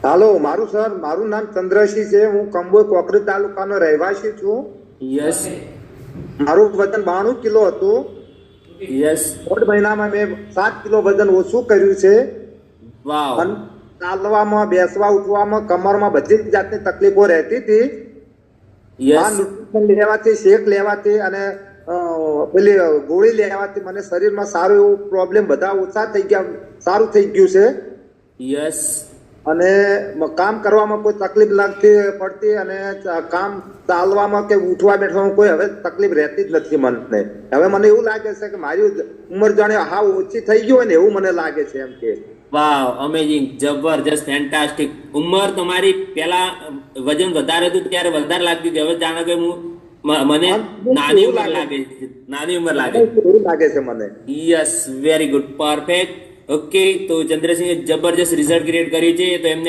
હાલો, મારું નામ ચંદ્રસિંહ છે. હું કંબોઈ કોકરી તાલુકાનો રહેવાસી છું. યસ મારું વજન 92 કિલો હતું. યસ 1.5 મહિનામાં મેં 7 કિલો વજન ઓછું કર્યું છે. વાવ અને ચાલવામાં, બેસવા, ઉઠવામાં, કમરમાં બધી જ જાતની તકલીફો રહેતી હતી. આ યસ ન્યુટ્રિશન લેવાથી, શેક લેવાથી અને પેલી ગોળી લેવાથી મને શરીરમાં સારું એવું પ્રોબ્લેમ બધા ઓછા થઈ ગયા, સારું થઈ ગયું છે. યસ અને કામ કરવામાં કોઈ તકલીફ લાગતી પડતી અને કામ ચાલવામાં કે ઉઠવા બેઠવામાં કોઈ હવે તકલીફ રહેતી જ નથી મને. હવે મને એવું લાગે છે કે મારી ઉંમર જાણે હા ઓછી થઈ ગઈ હોય ને એવું મને લાગે છે. એમ કે વાવ અમેઝિંગ, જબરજસ્ત, ફેન્ટાસ્ટિક. ઉંમર તમારી પેલા વજન વધારે હતું ત્યારે વધારે લાગતી હતી, હવે જાણો કે મને નાની ઉંમર લાગે છે, નાની ઉંમર લાગે એવું લાગે છે મને. Yes, very good, perfect. Okay, તો ચંદ્રસિંહે જબરજસ્ત રિઝલ્ટ ક્રિએટ કર્યું છે. તો એમને